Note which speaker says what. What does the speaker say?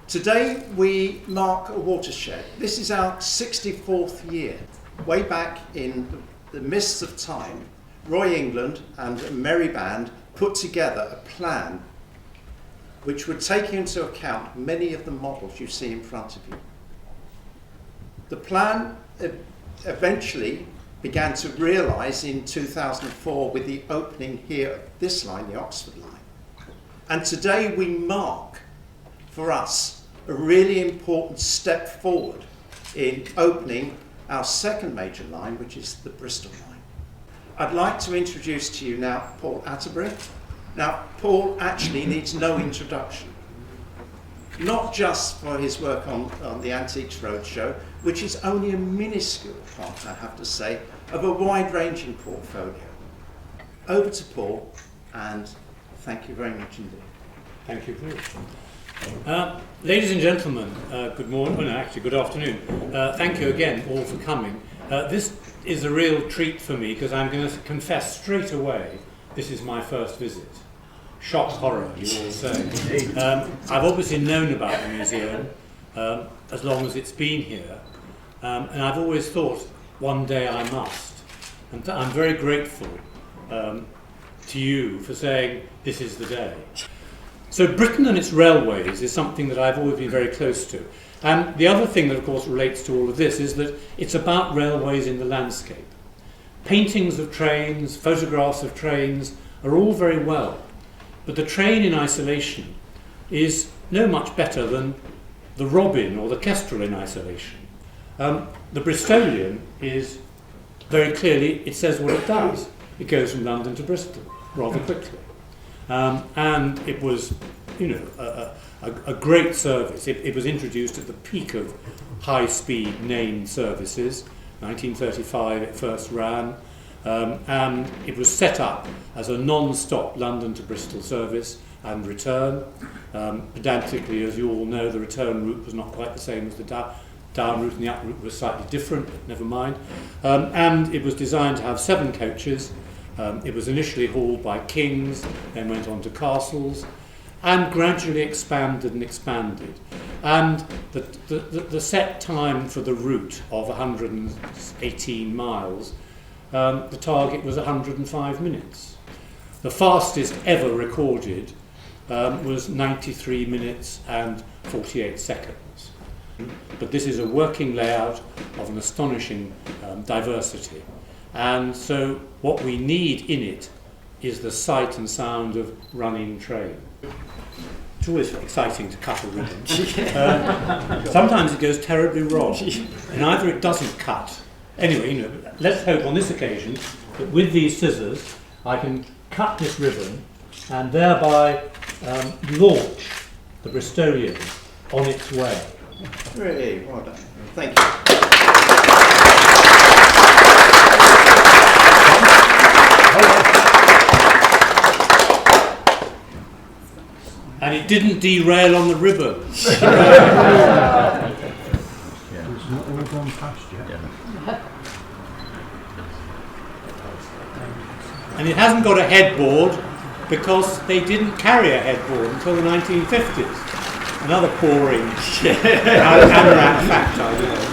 Speaker 1: Today we mark a watershed. This is our 64th year. Way back in the mists of time, Roy England and a merry band put together a plan which would take into account many of the models you see in front of you. The plan eventually began to realise in 2004 with the opening here of this line, the Oxford Line. And today we mark, for us, a really important step forward in opening our second major line, which is the Bristol Line. I'd like to introduce to you now Paul Atterbury. Now, Paul actually needs no introduction, not just for his work on the Antiques Roadshow, which is only a minuscule part, I have to say, of a wide-ranging portfolio. Over to Paul, and thank you very much indeed.
Speaker 2: Thank you, Paul. Ladies and gentlemen, good morning, no, actually good afternoon. Thank you again all for coming. This is a real treat for me because I'm going to confess straight away this is my first visit. Shock horror, you all say. I've obviously known about the museum as long as it's been here, and I've always thought one day I must. And I'm very grateful to you for saying this is the day. So Britain and its railways is something that I've always been very close to. And the other thing that of course relates to all of this is that it's about railways in the landscape. Paintings of trains, photographs of trains are all very well, but the train in isolation is no much better than the robin or the kestrel in isolation. The Bristolian is very clearly, it says what it does. It goes from London to Bristol rather quickly. And it was, you know, a great service. It was introduced at the peak of high-speed named services. 1935 it first ran, and it was set up as a non-stop London to Bristol service and return. Pedantically, as you all know, the return route was not quite the same as the down route, and the up route was slightly different, but never mind. And it was designed to have 7 coaches. It was initially hauled by kings, then went on to castles, and gradually expanded and expanded. And the set time for the route of 118 miles, the target was 105 minutes. The fastest ever recorded was 93 minutes and 48 seconds. But this is a working layout of an astonishing diversity. And so what we need in it is the sight and sound of running train. It's always exciting to cut a ribbon. Sometimes it goes terribly wrong, and either it doesn't cut. Anyway, you know, let's hope on this occasion that with these scissors I can cut this ribbon and thereby launch the Bristolian on its way.
Speaker 1: Really, well done. Thank you.
Speaker 2: And it didn't derail on the ribbon.
Speaker 3: It's not all gone past yet.
Speaker 2: And it hasn't got a headboard because they didn't carry a headboard until the 1950s. Another boring Anorak fact, I know.